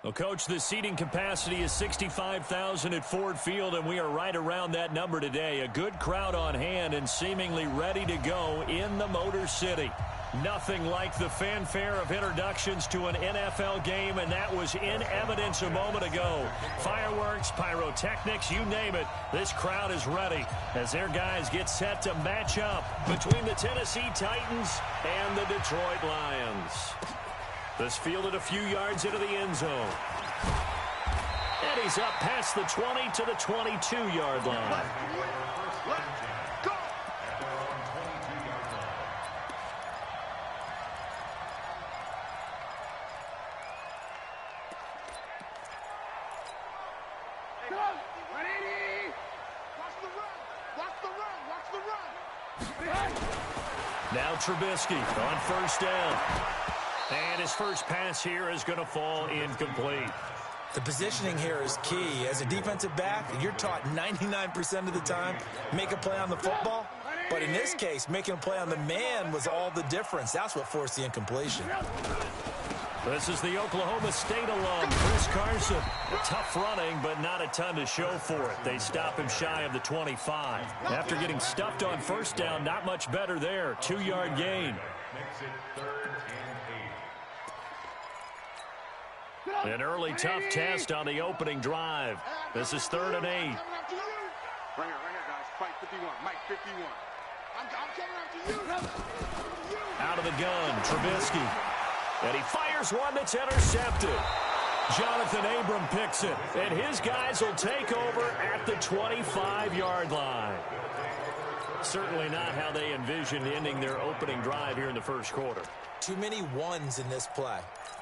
Well, Coach, the seating capacity is 65,000 at Ford Field, and we are right around that number today. A good crowd on hand and seemingly ready to go in the Motor City. Nothing like the fanfare of introductions to an NFL game, and that was in evidence a moment ago. Fireworks, pyrotechnics, you name it. This crowd is ready as their guys get set to match up between the Tennessee Titans and the Detroit Lions. This fielded a few yards into the end zone. And he's up past the 20 to the 22-yard line. Go! Now Trubisky on first down. And his first pass here is going to fall incomplete. The positioning here is key. As a defensive back, you're taught 99% of the time, make a play on the football. But in this case, making a play on the man was all the difference. That's what forced the incompletion. This is the Oklahoma State alum, Chris Carson. Tough running, but not a ton to show for it. They stop him shy of the 25. After getting stuffed on first down, not much better there. 2-yard gain. An early tough test on the opening drive. This is 3rd and 8. Right here, guys. Fight 51. Mike 51. I'm coming after you. Out of the gun, Trubisky. And he fires one that's intercepted. Jonathan Abram picks it. And his guys will take over at the 25-yard line. Certainly not how they envisioned ending their opening drive here in the first quarter. Too many ones in this play.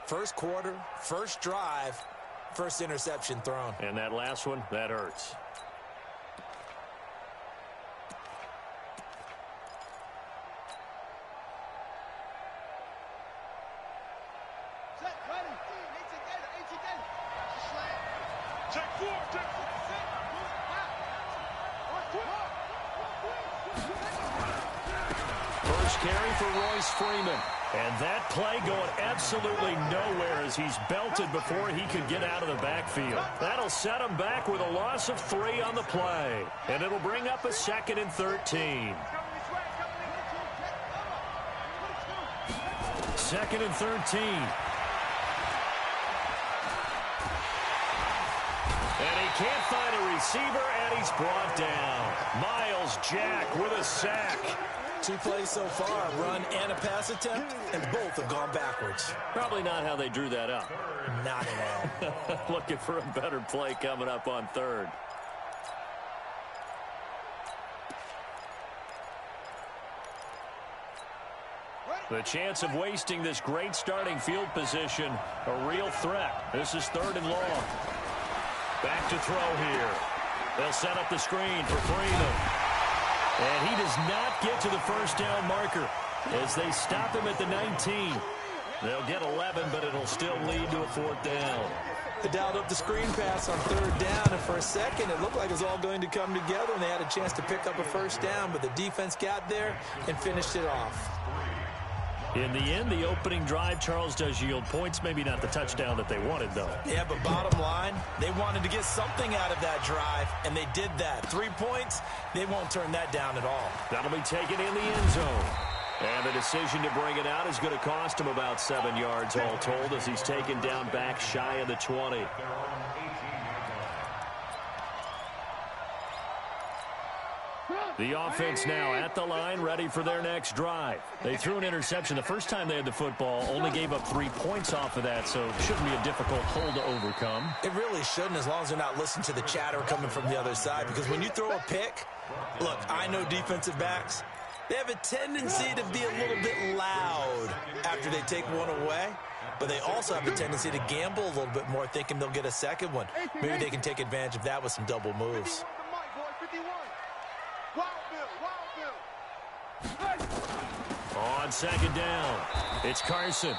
First quarter, first drive, first interception thrown. And that last one, that hurts. First carry for Royce Freeman. And that play going absolutely nowhere as he's belted before he could get out of the backfield. That'll set him back with a loss of 3 on the play. And it'll bring up a 2nd and 13. 2nd and 13. And he can't find a receiver, and he's brought down. Miles Jack with a sack. 2 plays so far, a run and a pass attempt, and both have gone backwards. Probably not how they drew that up. Not at all. Looking for a better play coming up on 3rd. The chance of wasting this great starting field position, a real threat. This is 3rd and long. Back to throw here. They'll set up the screen for Freeman. And he does not get to the first down marker as they stop him at the 19. They'll get 11, but it'll still lead to a 4th down. They dialed up the screen pass on 3rd down, and for a second it looked like it was all going to come together, and they had a chance to pick up a first down, but the defense got there and finished it off. In the end, the opening drive, Charles, does yield points. Maybe not the touchdown that they wanted, though. Yeah, but bottom line, they wanted to get something out of that drive, and they did that. 3 points, they won't turn that down at all. That'll be taken in the end zone. And the decision to bring it out is going to cost him about 7 yards all told as he's taken down back shy of the 20. The offense now at the line, ready for their next drive. They threw an interception the first time they had the football, only gave up 3 points off of that, so it shouldn't be a difficult hole to overcome. It really shouldn't, as long as they're not listening to the chatter coming from the other side, because when you throw a pick, look, I know defensive backs, they have a tendency to be a little bit loud after they take one away, but they also have a tendency to gamble a little bit more, thinking they'll get a second one. Maybe they can take advantage of that with some double moves. On 2nd down, it's Carson.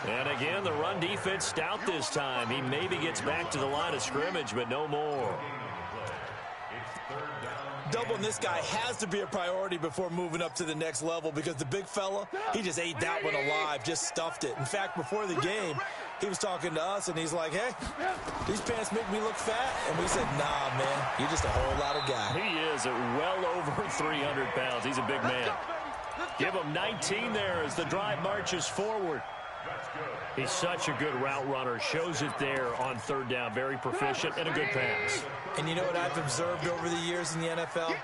And again, the run defense stout this time. He maybe gets back to the line of scrimmage, but no more. doubling this guy has to be a priority before moving up to the next level because the big fella, he just ate that one alive, just stuffed it. In fact, before the game, he was talking to us, and he's like, hey, these pants make me look fat. And we said, nah, man, you're just a whole lot of guy. He is at well over 300 pounds. He's a big man. Give him 19 there as the drive marches forward. He's such a good route runner. Shows it there on third down. Very proficient and a good pass. And you know what I've observed over the years in the NFL?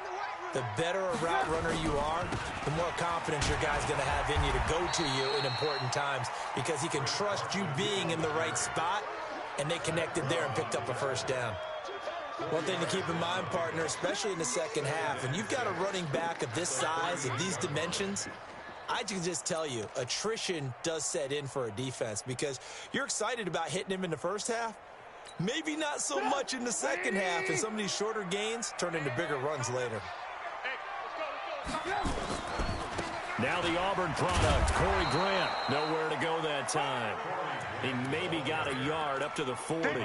The better a route runner you are, the more confidence your guy's going to have in you to go to you in important times because he can trust you being in the right spot, and they connected there and picked up a first down. One thing to keep in mind, partner, especially in the second half, and you've got a running back of this size, of these dimensions, I can just tell you, attrition does set in for a defense because you're excited about hitting him in the first half. Maybe not so much in the second half, and some of these shorter gains turn into bigger runs later. Now the Auburn product, Corey Grant. Nowhere to go that time. He maybe got a yard up to the 40.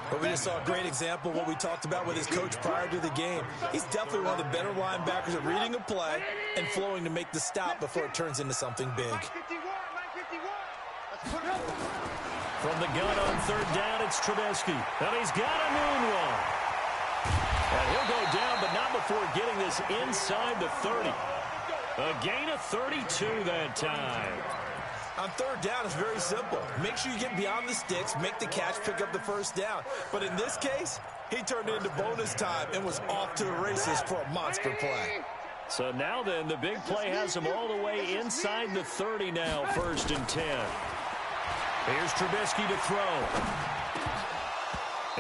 But we just saw a great example of what we talked about with his coach prior to the game. He's definitely one of the better linebackers at reading a play and flowing to make the stop before it turns into something big. From the gun on third down, it's Trubisky. And he's got a moonwalk. And he'll go down, but not before getting this inside the 30. A gain of 32 that time. On third down, it's very simple. Make sure you get beyond the sticks, make the catch, pick up the first down. But in this case, he turned into bonus time and was off to the races for a monster play. So now then, the big play has him all the way inside the 30 now, 1st and 10. Here's Trubisky to throw.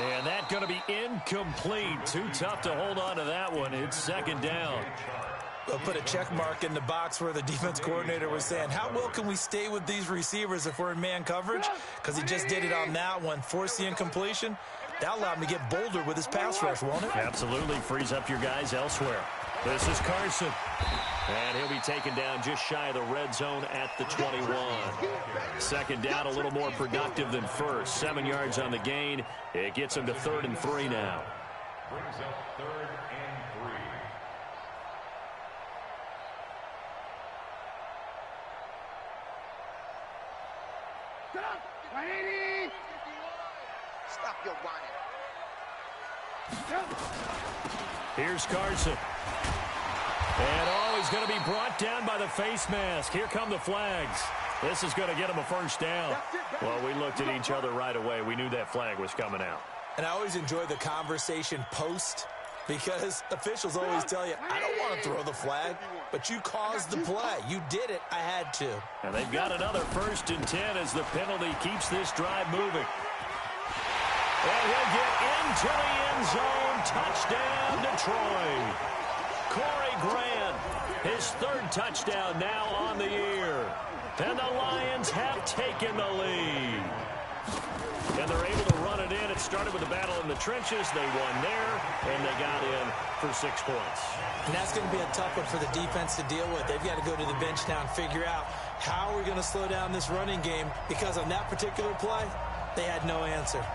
And that's going to be incomplete. Too tough to hold on to that one. It's 2nd down. They'll put a check mark in the box where the defense coordinator was saying, how well can we stay with these receivers if we're in man coverage? Because he just did it on that one. Force the incompletion. That'll allow him to get bolder with his pass rush, won't it? Absolutely. Frees up your guys elsewhere. This is Carson. And he'll be taken down just shy of the red zone at the 21. 2nd down, a little more productive than first. 7 yards on the gain. It gets him to 3rd and 3 now. Brings up 3rd and 3. Stop your whining. Here's Carson. And he's going to be brought down by the face mask. Here come the flags. This is going to get him a 1st down. Well, we looked at each other right away. We knew that flag was coming out. And I always enjoy the conversation post because officials always tell you, I don't want to throw the flag, but you caused the play. You did it. I had to. And they've got another 1st and 10 as the penalty keeps this drive moving. And he'll get into the end zone. Touchdown, Detroit. Corey Grant, his 3rd touchdown now on the year. And the Lions have taken the lead. And they're able to run it in. It started with a battle in the trenches. They won there, and they got in for 6 points. And that's going to be a tough one for the defense to deal with. They've got to go to the bench now and figure out how we're going to slow down this running game because on that particular play, they had no answer.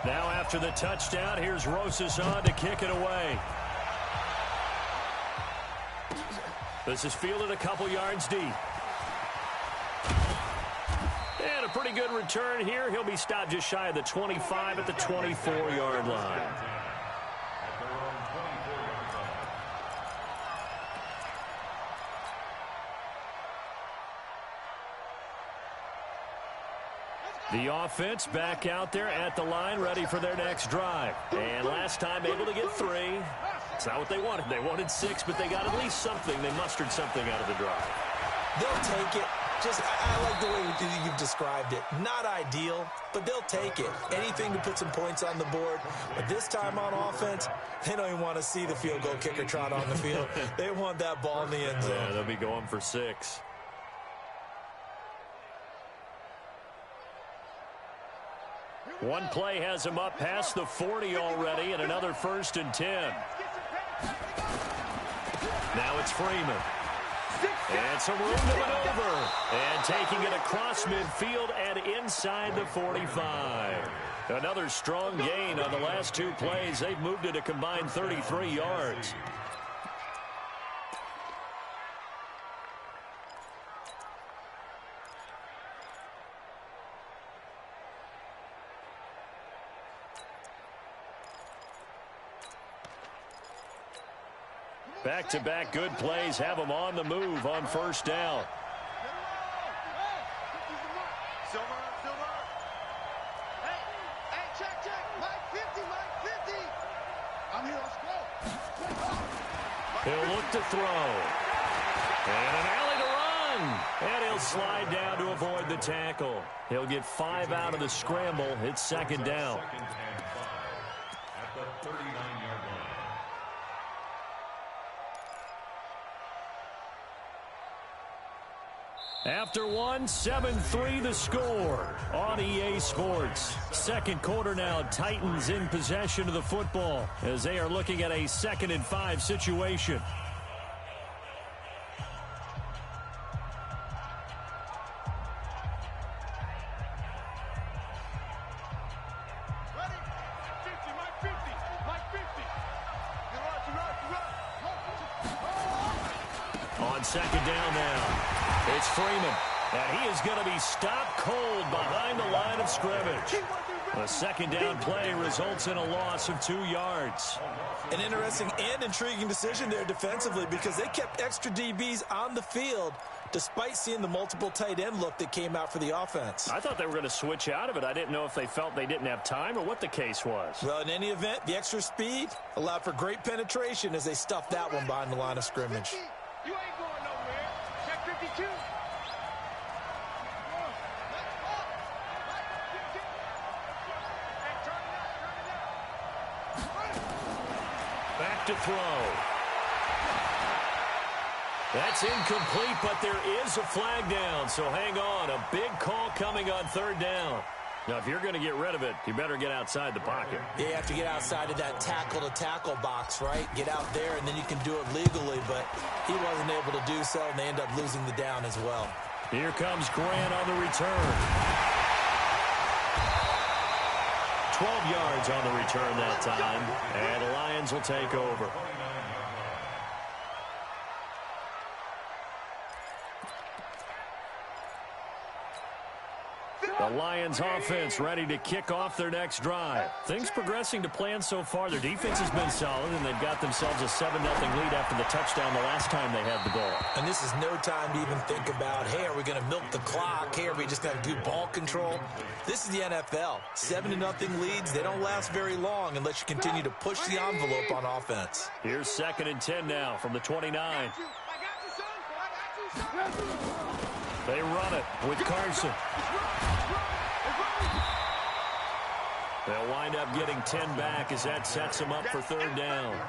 Now after the touchdown, here's Rosas on to kick it away. This is fielded a couple yards deep. And a pretty good return here. He'll be stopped just shy of the 25 at the 24-yard line. The offense back out there at the line, ready for their next drive. And last time able to get 3. It's not what they wanted. They wanted 6, but they got at least something. They mustered something out of the drive. They'll take it. I like the way you've described it. Not ideal, but they'll take it. Anything to put some points on the board. But this time on offense, they don't even want to see the field goal kicker trot on the field. They want that ball in the end zone. Yeah, they'll be going for 6. One play has him up past the 40 already, and another 1st and 10. Now it's Freeman. And some room to maneuver. And taking it across midfield and inside the 45. Another strong gain on the last two plays. They've moved it a combined 33 yards. Back-to-back good plays have them on the move on first down. He'll look to throw. And an alley to run. And he'll slide down to avoid the tackle. He'll get 5 out of the scramble. It's second down. Second and 5 at the 39-yard line. After one, 7-3 the score on EA Sports. Second quarter now, Titans in possession of the football as they are looking at a 2nd and 5 situation. On second down now. It's Freeman, and he is going to be stopped cold behind the line of scrimmage. The second down play results in a loss of 2 yards. An interesting and intriguing decision there defensively because they kept extra DBs on the field despite seeing the multiple tight end look that came out for the offense. I thought they were going to switch out of it. I didn't know if they felt they didn't have time or what the case was. Well, in any event, the extra speed allowed for great penetration as they stuffed that one behind the line of scrimmage. You ain't going nowhere. Check 52. Back to throw. That's incomplete, but there is a flag down, so hang on. A big call coming on third down. Now, if you're going to get rid of it, you better get outside the pocket. Yeah, you have to get outside of that tackle-to-tackle box, right? Get out there, and then you can do it legally, but he wasn't able to do so, and they end up losing the down as well. Here comes Grant on the return. 12 yards on the return that time, and the Lions will take over. The Lions offense ready to kick off their next drive. Things progressing to plan so far. Their defense has been solid, and they've got themselves a 7-0 lead after the touchdown the last time they had the ball. And this is no time to even think about, hey, are we going to milk the clock? Hey, are we just going to do ball control? This is the NFL. 7-0 leads, they don't last very long unless you continue to push the envelope on offense. Here's 2nd and 10 now from the 29. They run it with Carson. They'll wind up getting 10 back as that sets them up for third down.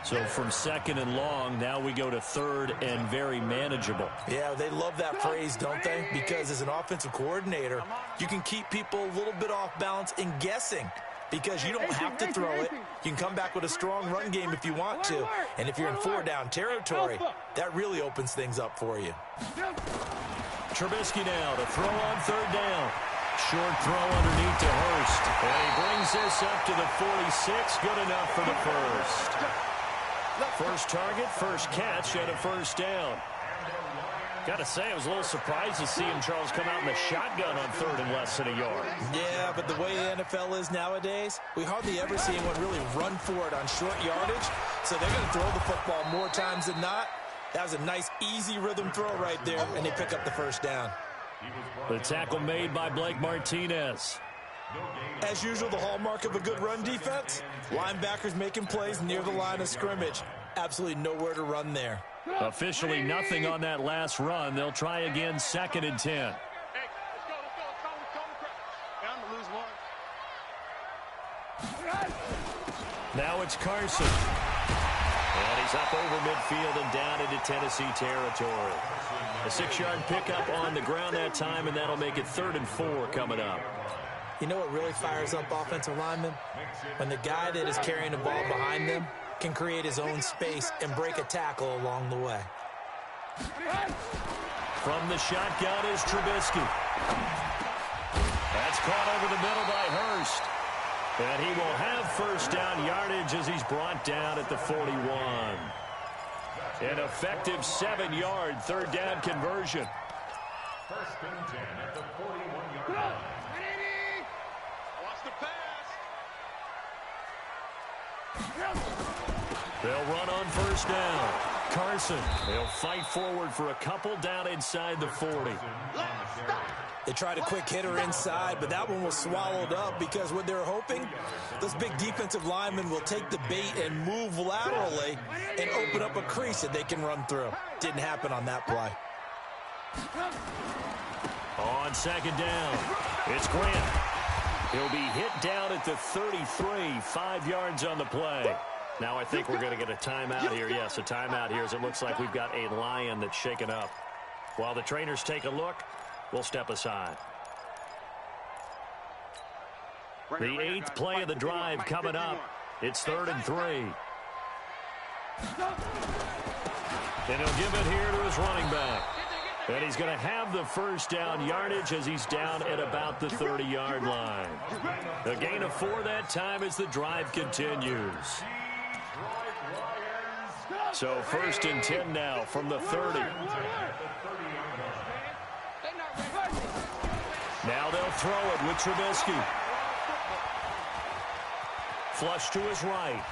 So from 2nd and long, now we go to 3rd and very manageable. Yeah, they love that phrase, don't they? Because as an offensive coordinator, you can keep people a little bit off balance in guessing. Because you don't have to throw it. You can come back with a strong run game if you want to. And if you're in 4-down territory, that really opens things up for you. Trubisky now to throw on third down. Short throw underneath to Hurst. And he brings this up to the 46. Good enough for the first. First target, first catch, and a first down. Got to say, I was a little surprised to see him, Charles, come out in the shotgun on 3rd and less than a yard. Yeah, but the way the NFL is nowadays, we hardly ever see anyone really run for it on short yardage. So they're going to throw the football more times than not. That was a nice, easy rhythm throw right there, and they pick up the first down. The tackle made by Blake Martinez. As usual, the hallmark of a good run defense, linebackers making plays near the line of scrimmage. Absolutely nowhere to run there. Officially nothing on that last run. They'll try again, 2nd and 10. Hey, let's go. I'm going to lose one. Now it's Carson. And he's up over midfield and down into Tennessee territory. A 6-yard pickup on the ground that time, and that'll make it 3rd and 4 coming up. You know what really fires up offensive linemen? When the guy that is carrying the ball behind them can create his own space and break a tackle along the way. From the shotgun is Trubisky. That's caught over the middle by Hurst. And he will have first down yardage as he's brought down at the 41. An effective 7-yard third down conversion. First and 10 at the 41-yard line. Watch the pass. They'll run on first down. Carson, they'll fight forward for a couple down inside the 40. They tried a quick hitter inside, but that one was swallowed up because what they're hoping, those big defensive linemen will take the bait and move laterally and open up a crease that they can run through. Didn't happen on that play. On second down, it's Grant. He'll be hit down at the 33, 5 yards on the play. Now I think we're going to get a timeout here. Yes, a timeout here as it looks like we've got a Lion that's shaken up. While the trainers take a look, we'll step aside. The 8th play of the drive coming up. It's 3rd and 3. And he'll give it here to his running back. And he's going to have the first down yardage as he's down at about the 30-yard line. A gain of 4 that time as the drive continues. So 1st and 10 now from the 30. Now they'll throw it with Trubisky. Flush to his right.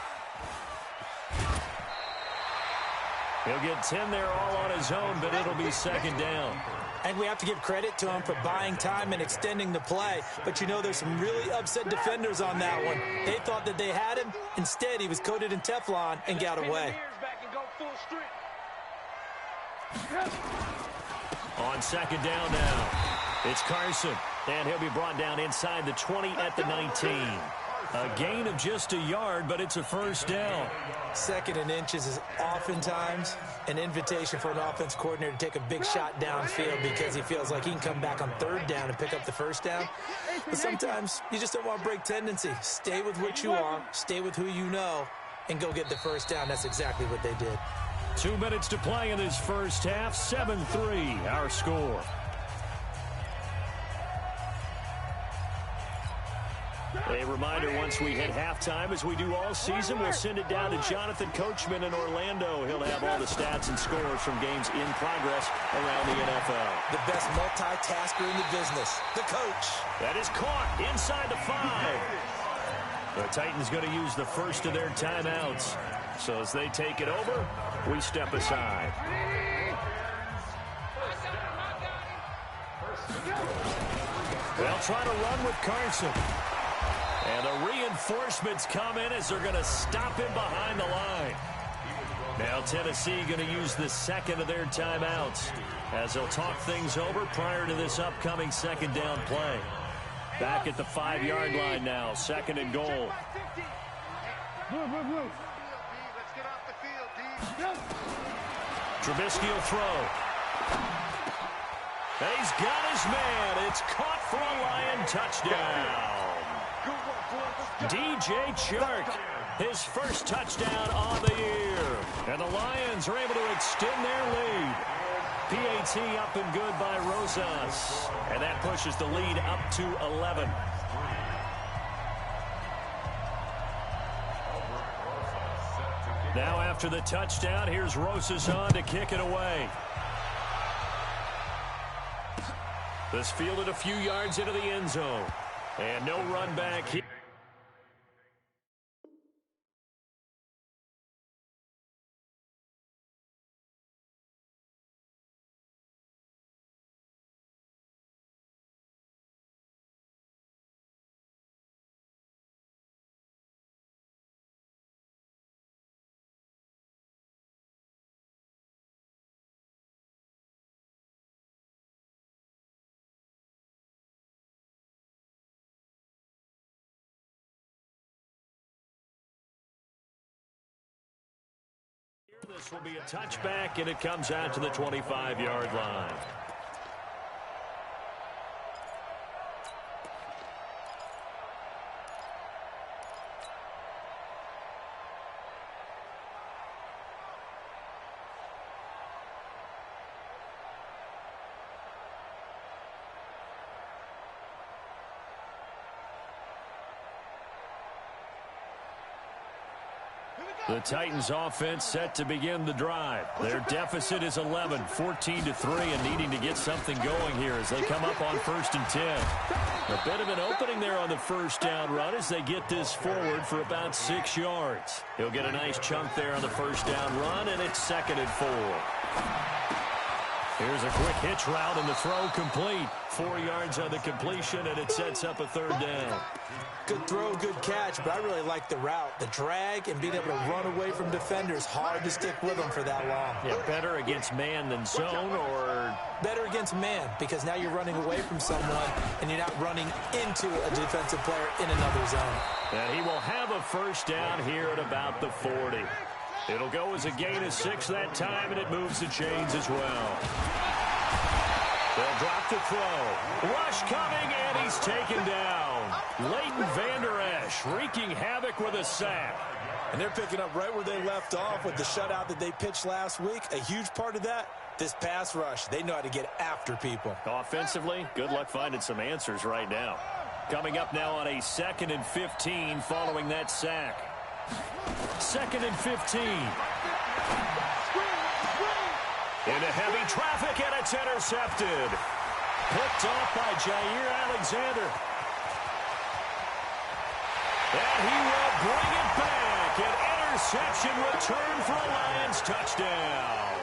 He'll get 10 there all on his own, but it'll be second down. And we have to give credit to him for buying time and extending the play. But, you know, there's some really upset defenders on that one. They thought that they had him. Instead, he was coated in Teflon and got away. On second down now, it's Carson. And he'll be brought down inside the 20 at the 19. A gain of just a yard, but it's a first down. 2nd and inches is oftentimes an invitation for an offense coordinator to take a big shot downfield because he feels like he can come back on 3rd down and pick up the first down. But sometimes you just don't want to break tendency. Stay with what you are, stay with who you know, and go get the first down. That's exactly what they did. 2 minutes to play in this first half. 7-3 our score. A reminder, once we hit halftime, as we do all season, we'll send it down to Jonathan Coachman in Orlando. He'll have all the stats and scores from games in progress around the NFL. The best multitasker in the business, the coach. That is caught inside the 5. The Titans going to use the first of their timeouts. So as they take it over, we step aside. They'll try to run with Carson. And the reinforcements come in as they're going to stop him behind the line. Now Tennessee going to use the second of their timeouts as they'll talk things over prior to this upcoming second down play. Back at the 5-yard line now, 2nd and goal. Trubisky will throw. And he's got his man. It's caught for a Lion touchdown. DJ Chark, his first touchdown on the year. And the Lions are able to extend their lead. PAT up and good by Rosas. And that pushes the lead up to 11. Now after the touchdown, here's Rosas on to kick it away. This fielded a few yards into the end zone. And no run back here. This will be a touchback, and it comes out to the 25-yard line. The Titans offense set to begin the drive. Their deficit is 11, 14-3, and needing to get something going here as they come up on 1st and 10. A bit of an opening there on the first down run as they get this forward for about 6 yards. He'll get a nice chunk there on the first down run, and it's 2nd and 4. Here's a quick hitch route, and the throw complete. 4 yards on the completion, and it sets up a 3rd down. Good throw, good catch, but I really like the route. The drag and being able to run away from defenders, hard to stick with them for that long. Yeah, better against man than zone, or? Better against man, because now you're running away from someone, and you're not running into a defensive player in another zone. And he will have a first down here at about the 40. It'll go as a gain of 6 that time, and it moves the chains as well. They'll drop the throw. Rush coming, and he's taken down. Leighton Vander Esch wreaking havoc with a sack. And they're picking up right where they left off with the shutout that they pitched last week. A huge part of that, this pass rush. They know how to get after people. Offensively, good luck finding some answers right now. Coming up now on a 2nd and 15 following that sack. 2nd and 15. Into heavy traffic, and it's intercepted. Picked off by Jair Alexander. And he will bring it back. An interception return for a Lions touchdown.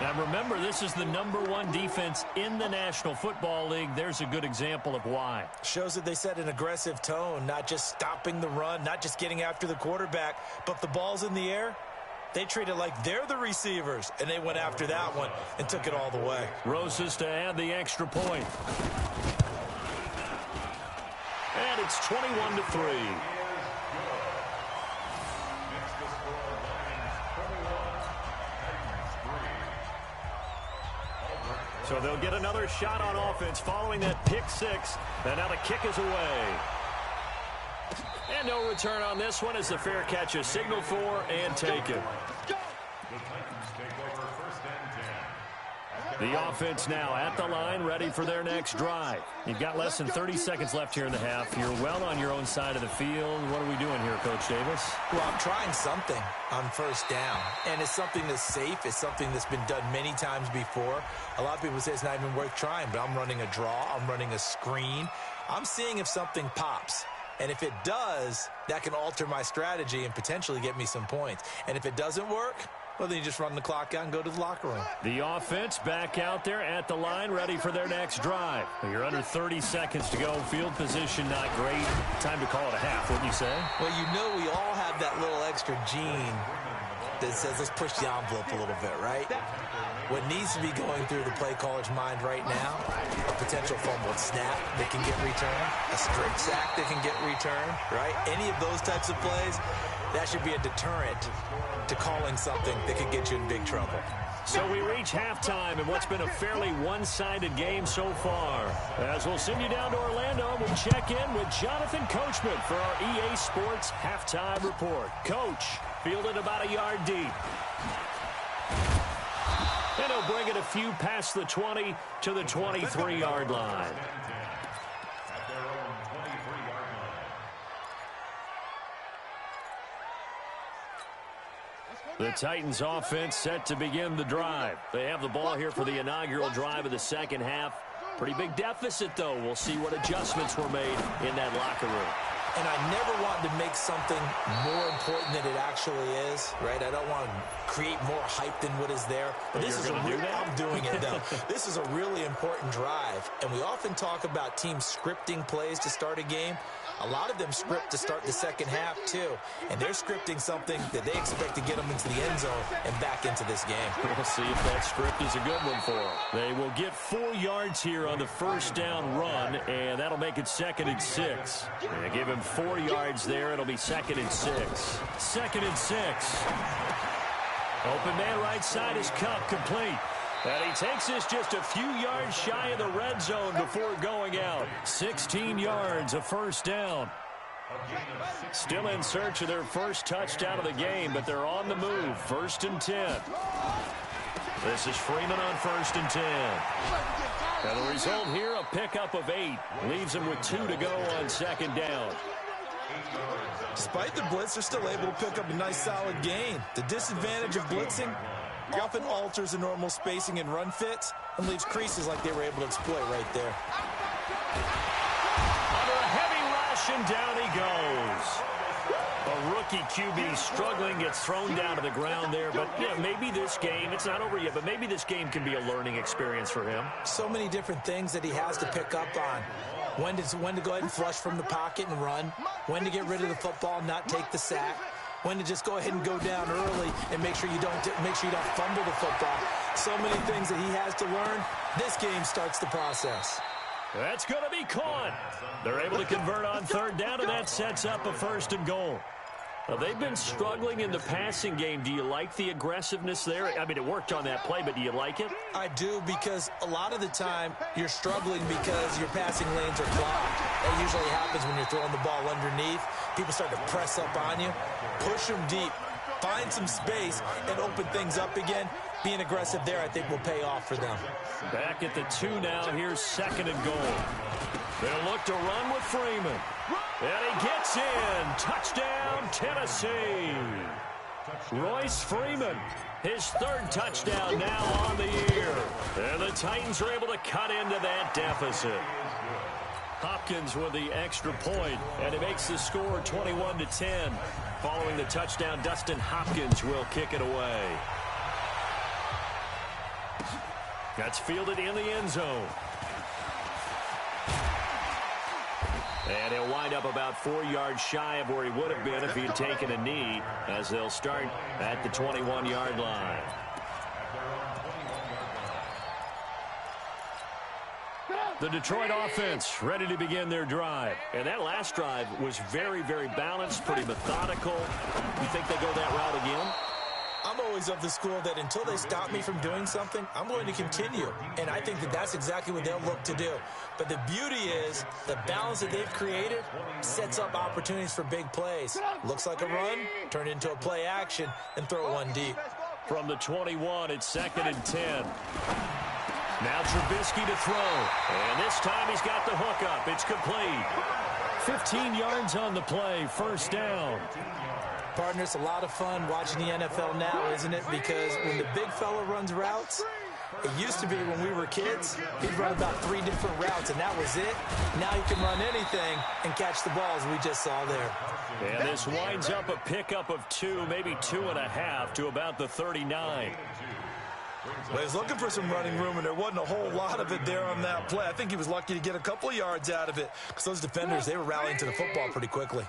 Now remember, this is the #1 defense in the National Football League. There's a good example of why. Shows that they set an aggressive tone, not just stopping the run, not just getting after the quarterback, but the ball's in the air. They treat it like they're the receivers, and they went after that one and took it all the way. Rosas to add the extra point. And it's 21-3. So they'll get another shot on offense following that pick 6. And now the kick is away. And no return on this one as the fair catch is signaled for and taken. The offense now at the line, ready for their next drive. You've got less than 30 seconds left here in the half. You're well on your own side of the field. What are we doing here, Coach Davis? Well, I'm trying something on first down, and it's something that's safe. It's something that's been done many times before. A lot of people say it's not even worth trying, but I'm running a draw. I'm running a screen. I'm seeing if something pops. And if it does, that can alter my strategy and potentially get me some points. And if it doesn't work, well, then you just run the clock out and go to the locker room. The offense back out there at the line, ready for their next drive. You're under 30 seconds to go. Field position not great. Time to call it a half, wouldn't you say? Well, you know we all have that little extra gene that says let's push the envelope a little bit, right? What needs to be going through the play caller's mind right now, a potential fumbled snap that can get returned, a straight sack that can get returned, right? Any of those types of plays, that should be a deterrent to calling something that could get you in big trouble. So we reach halftime in what's been a fairly one-sided game so far. As we'll send you down to Orlando, we'll check in with Jonathan Coachman for our EA Sports Halftime Report. Coach, fielded about a yard deep. And he'll bring it a few past the 20 to the 23-yard line. The Titans offense set to begin the drive. They have the ball here for the inaugural drive of the second half. Pretty big deficit, though. We'll see what adjustments were made in that locker room. And I never want to make something more important than it actually is, right? I don't want to create more hype than what is there. But this is I'm doing it, though. This is a really important drive. And we often talk about teams scripting plays to start a game. A lot of them script to start the second half, too. And they're scripting something that they expect to get them into the end zone and back into this game. We'll see if that script is a good one for them. They will get 4 yards here on the first down run, and that'll make it 2nd and 6. They give him 4 yards there. It'll be 2nd and 6. 2nd and 6. Open man right side is Cup, complete. And he takes this just a few yards shy of the red zone before going out. 16 yards, a first down. Still in search of their first touchdown of the game, but they're on the move. 1st and 10. This is Freeman on 1st and 10. And the result here, a pickup of 8. Leaves him with 2 to go on 2nd down. Despite the blitz, they're still able to pick up a nice, solid gain. The disadvantage of blitzing often alters the normal spacing and run fits and leaves creases like they were able to exploit right there. Under a heavy rush, and down he goes. A rookie QB struggling, gets thrown down to the ground there. But, maybe this game, it's not over yet, but maybe this game can be a learning experience for him. So many different things that he has to pick up on. When to go ahead and flush from the pocket and run. When to get rid of the football and not take the sack. When to just go ahead and go down early and make sure you don't fumble the football. So many things that he has to learn. This game starts the process. That's going to be caught. They're able to convert on third down, and that sets up a 1st and goal. Now, they've been struggling in the passing game. Do you like the aggressiveness there? I mean, it worked on that play, but do you like it? I do, because a lot of the time you're struggling because your passing lanes are clogged. That usually happens when you're throwing the ball underneath. People start to press up on you. Push them deep. Find some space and open things up again. Being aggressive there, I think, will pay off for them. Back at the 2 now. Here's 2nd and goal. They'll look to run with Freeman. And he gets in. Touchdown, Tennessee. Royce Freeman, his 3rd touchdown now on the year. And the Titans are able to cut into that deficit. Hopkins with the extra point, and it makes the score 21-10. Following the touchdown, Dustin Hopkins will kick it away. That's fielded in the end zone. And he'll wind up about 4 yards shy of where he would have been if he had taken a knee, as they'll start at the 21-yard line. The Detroit offense ready to begin their drive. And that last drive was very, very balanced, pretty methodical. You think they go that route again? I'm always of the school that until they stop me from doing something, I'm going to continue. And I think that that's exactly what they'll look to do. But the beauty is the balance that they've created sets up opportunities for big plays. Looks like a run, turn into a play action, and throw one deep. From the 21, it's 2nd and 10. Now Trubisky to throw. And this time he's got the hook up. It's complete. 15 yards on the play, 1st down. Partner, it's a lot of fun watching the NFL now, isn't it? Because when the big fella runs routes, it used to be when we were kids, he'd run about 3 different routes, and that was it. Now he can run anything and catch the balls we just saw there. And this winds up a pickup of 2, maybe 2.5 to about the 39. Well, he was looking for some running room, and there wasn't a whole lot of it there on that play. I think he was lucky to get a couple of yards out of it, because those defenders, they were rallying to the football pretty quickly.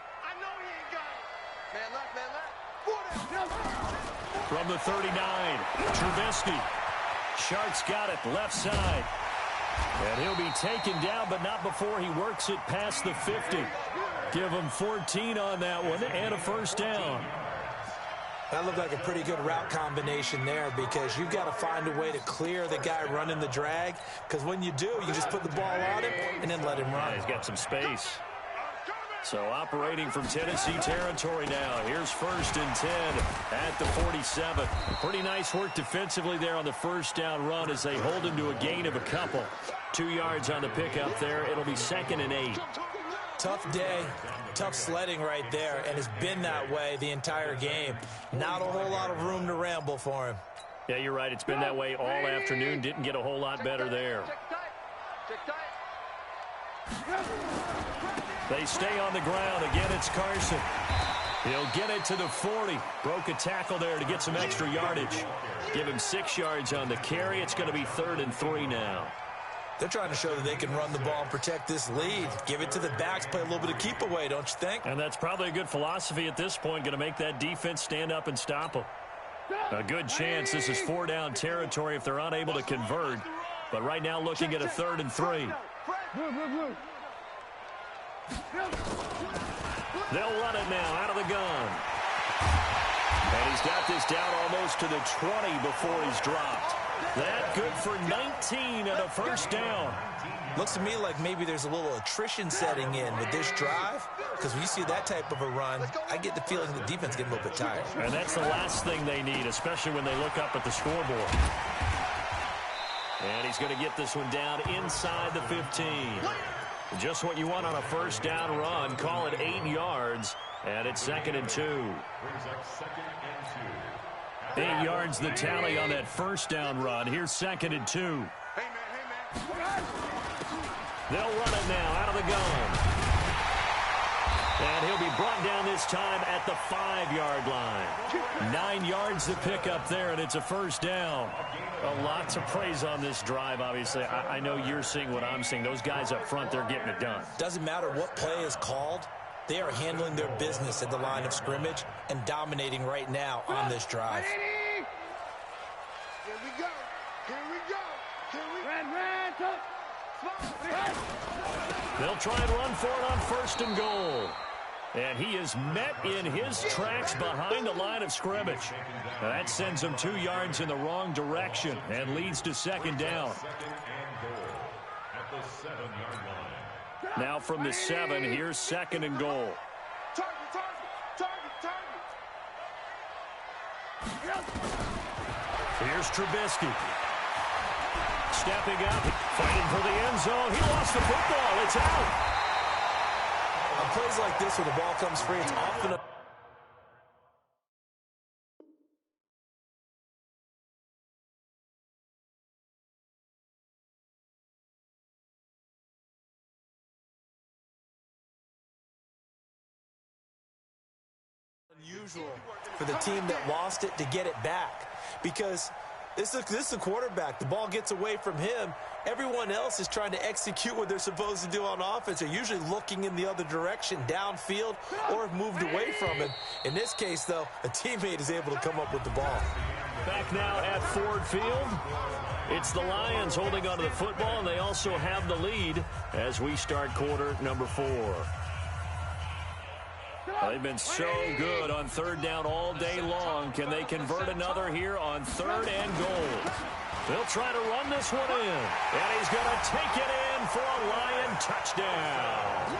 From the 39, Trubisky. Shart's got it, left side. And he'll be taken down, but not before he works it past the 50. Give him 14 on that one, and a 1st down. That looked like a pretty good route combination there, because you've got to find a way to clear the guy running the drag, because when you do, you just put the ball on him and then let him run. Yeah, he's got some space. So operating from Tennessee territory now. Here's 1st and 10 at the 47. Pretty nice work defensively there on the 1st down run as they hold him to a gain of a couple. 2 yards on the pickup there. It'll be 2nd and 8. Tough day, tough sledding right there, and it's been that way the entire game. Not a whole lot of room to ramble for him. Yeah, you're right. It's been that way all afternoon. Didn't get a whole lot better there. They stay on the ground. Again, it's Carson. He'll get it to the 40. Broke a tackle there to get some extra yardage. Give him 6 yards on the carry. It's going to be 3rd and 3 now. They're trying to show that they can run the ball and protect this lead. Give it to the backs, play a little bit of keep away, don't you think? And that's probably a good philosophy at this point. Going to make that defense stand up and stop them. A good chance this is 4 down territory if they're unable to convert. But right now looking at a 3rd and 3. They'll run it now out of the gun. And he's got this down almost to the 20 before he's dropped. That good for 19 and a 1st down. Looks to me like maybe there's a little attrition setting in with this drive, because when you see that type of a run, I get the feeling the defense getting a little bit tired. And that's the last thing they need, especially when they look up at the scoreboard. And he's going to get this one down inside the 15. Just what you want on a first down run. Call it 8 yards, and it's 2nd and 2. 8 yards the tally on that first down run. Here's 2nd and 2. Hey, man. They'll run it now out of the gun. And he'll be brought down this time at the 5-yard line. 9 yards to pick up there, and it's a first down. A lot to praise on this drive, obviously. I know you're seeing what I'm seeing. Those guys up front, they're getting it done. Doesn't matter what play is called. They are handling their business at the line of scrimmage and dominating right now on this drive. Here we go. They'll try and run for it on 1st and goal. And he is met in his tracks behind the line of scrimmage. That sends him 2 yards in the wrong direction and leads to 2nd down. Now from the 7, here's 2nd and goal. Here's Trubisky. Stepping up, fighting for the end zone. He lost the football. It's out. On plays like this where the ball comes free, it's often unusual for the team that lost it to get it back, because this is a quarterback. The ball gets away from him. Everyone else is trying to execute what they're supposed to do on offense. They're usually looking in the other direction, downfield, or have moved away from him. In this case, though, a teammate is able to come up with the ball. Back now at Ford Field. It's the Lions holding onto the football, and they also have the lead as we start quarter number 4. They've been so good on 3rd down all day long. Can they convert another here on 3rd and goal? They'll try to run this one in. And he's going to take it in for a Lion touchdown.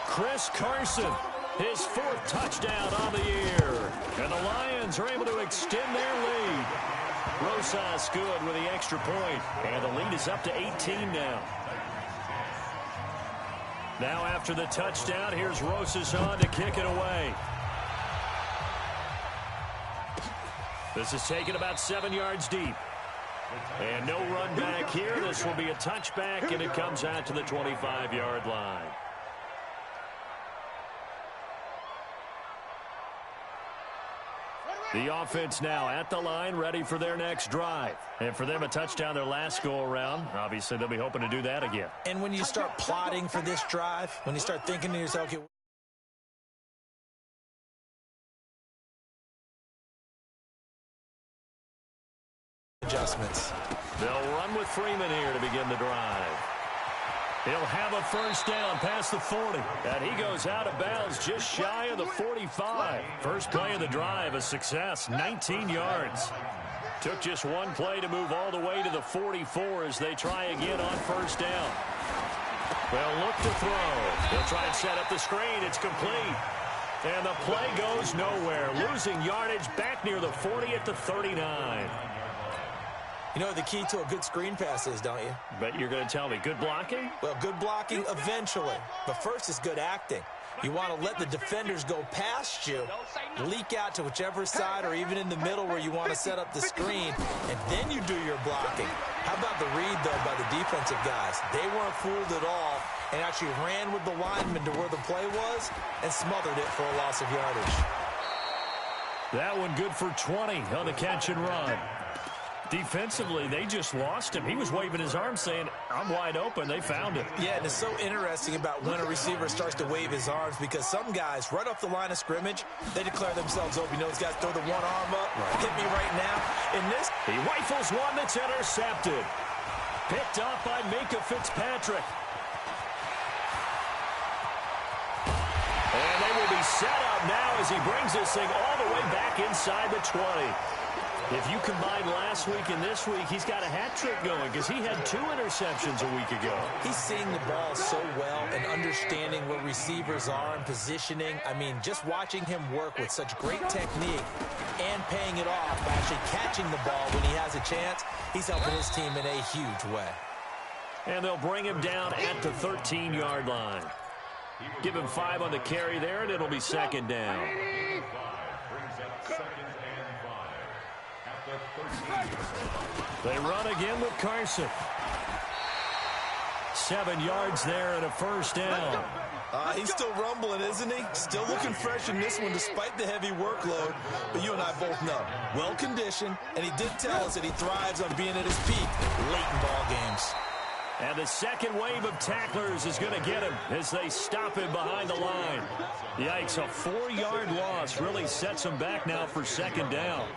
Chris Carson, his 4th touchdown on the year. And the Lions are able to extend their lead. Rosas good with the extra point. And the lead is up to 18 now. Now after the touchdown, here's Rosas on to kick it away. This is taken about 7 yards deep. And no run back here. This will be a touchback, and it comes out to the 25-yard line. The offense now at the line, ready for their next drive. And for them, a touchdown their last go-around. Obviously, they'll be hoping to do that again. And when you start plotting for this drive, when you start thinking to yourself, okay, adjustments. They'll run with Freeman here to begin the drive. He'll have a first down past the 40. And he goes out of bounds just shy of the 45. First play of the drive, a success, 19 yards. Took just one play to move all the way to the 44 as they try again on first down. They'll look to throw. They'll try and set up the screen. It's complete. And the play goes nowhere. Losing yardage back near the 40 at the 39. You know what the key to a good screen pass is, don't you? But you're going to tell me, good blocking? Well, good blocking eventually. But first is good acting. You want to let the defenders go past you, leak out to whichever side or even in the middle where you want to set up the screen, and then you do your blocking. How about the read, though, by the defensive guys? They weren't fooled at all and actually ran with the lineman to where the play was and smothered it for a loss of yardage. That one good for 20 on the catch and run. Defensively, they just lost him. He was waving his arm saying, I'm wide open. They found him. Yeah, and it's so interesting about when a receiver starts to wave his arms, because some guys, right off the line of scrimmage, they declare themselves open. You know, those guys throw the one arm up, hit me right now. In this, he rifles one that's intercepted. Picked off by Minka Fitzpatrick. And they will be set up now as he brings this thing all the way back inside the 20. If you combine last week and this week, he's got a hat trick going because he had 2 interceptions a week ago. He's seeing the ball so well and understanding where receivers are and positioning. I mean, just watching him work with such great technique and paying it off by actually catching the ball when he has a chance, he's helping his team in a huge way. And they'll bring him down at the 13-yard line. Give him 5 on the carry there, and it'll be second down. They run again with Carson. 7 yards there and a first down. He's still rumbling, isn't he? Still looking fresh in this one despite the heavy workload. But you and I both know, well-conditioned, and he did tell us that he thrives on being at his peak late in ball games. And the second wave of tacklers is going to get him as they stop him behind the line. Yikes, a 4-yard loss really sets him back now for second down.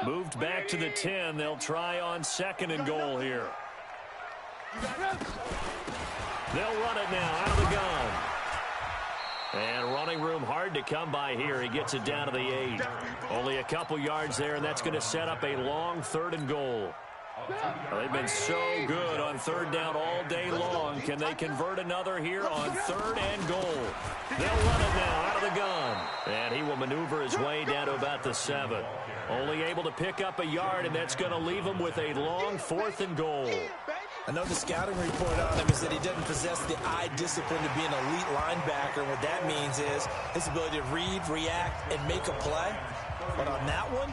Moved back to the 10. They'll try on second and goal here. They'll run it now out of the gun. And running room hard to come by here. He gets it down to the 8. Only a couple yards there, and that's going to set up a long 3rd and goal. They've been so good on 3rd down all day long. Can they convert another here on 3rd and goal? They'll run it now out of the gun. And he will maneuver his way down to about the 7. Only able to pick up a yard, and that's going to leave him with a long 4th and goal. I know the scouting report on him is that he doesn't possess the eye discipline to be an elite linebacker. And what that means is his ability to read, react, and make a play. But on that one,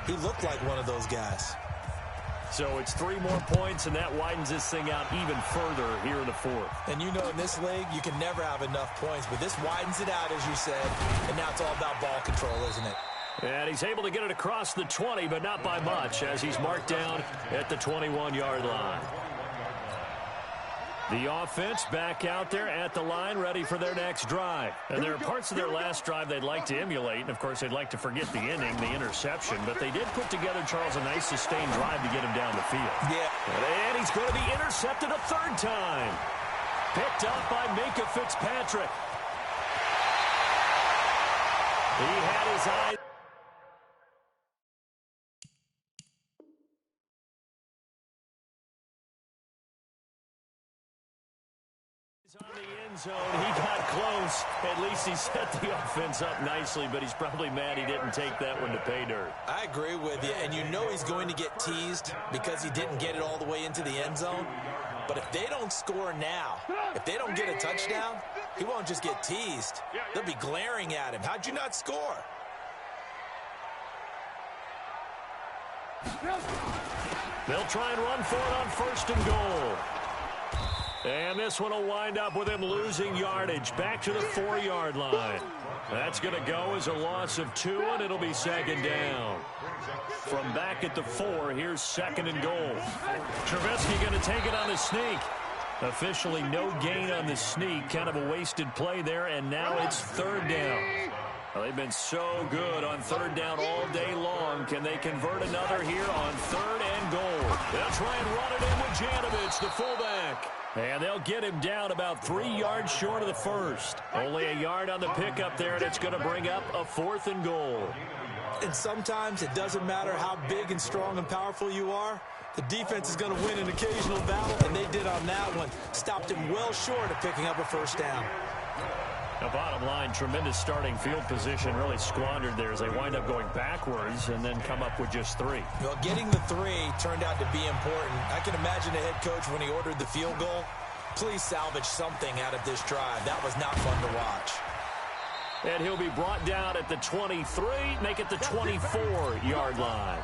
he looked like one of those guys. So it's 3 more points, and that widens this thing out even further here in the 4th. And you know in this league, you can never have enough points. But this widens it out, as you said. And now it's all about ball control, isn't it? And he's able to get it across the 20, but not by much, as he's marked down at the 21-yard line. The offense back out there at the line, ready for their next drive. And there are parts of their last drive they'd like to emulate. And, of course, they'd like to forget the inning, the interception. But they did put together, Charles, a nice sustained drive to get him down the field. Yeah. And he's going to be intercepted a 3rd time. Picked up by Minkah Fitzpatrick. He had his eye. On the end zone, he got close. At least he set the offense up nicely, but he's probably mad he didn't take that one to pay dirt. I agree with you, and you know he's going to get teased because he didn't get it all the way into the end zone. But if they don't score now, if they don't get a touchdown, he won't just get teased. They'll be glaring at him. How'd you not score? They'll try and run for it on 1st and goal. And this one will wind up with him losing yardage back to the 4-yard line. That's going to go as a loss of 2, and it'll be second down. From back at the 4, here's 2nd and goal. Trubisky going to take it on the sneak. Officially no gain on the sneak. Kind of a wasted play there, and now it's 3rd down. Well, they've been so good on 3rd down all day long. Can they convert another here on 3rd and goal? They'll try and run it in with Janovich, the fullback. And they'll get him down about 3 yards short of the 1st. Only a yard on the pickup there, and it's going to bring up a 4th and goal. And sometimes it doesn't matter how big and strong and powerful you are. The defense is going to win an occasional battle, and they did on that one. Stopped him well short of picking up a 1st down. The bottom line, tremendous starting field position, really squandered there as they wind up going backwards and then come up with just 3. Well, getting the 3 turned out to be important. I can imagine the head coach when he ordered the field goal. Please salvage something out of this drive. That was not fun to watch. And he'll be brought down at the 23, make it the 24-yard line.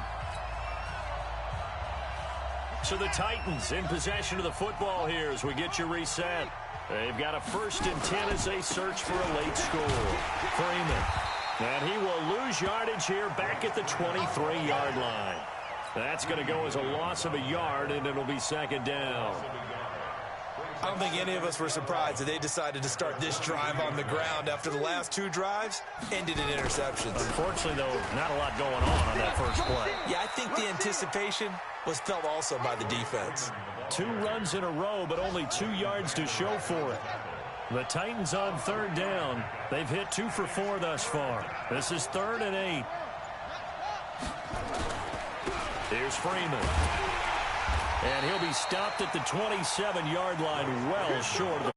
So the Titans in possession of the football here as we get you reset. They've got a 1st and 10 as they search for a late score. Freeman. And he will lose yardage here back at the 23-yard line. That's going to go as a loss of a yard, and it'll be 2nd down. I don't think any of us were surprised that they decided to start this drive on the ground after the last 2 drives ended in interceptions. Unfortunately, though, not a lot going on that first play. Yeah, I think the anticipation was felt also by the defense. 2 runs in a row, but only 2 yards to show for it. The Titans on 3rd down. They've hit 2 for 4 thus far. This is 3rd and 8. Here's Freeman. And he'll be stopped at the 27-yard line, well short of the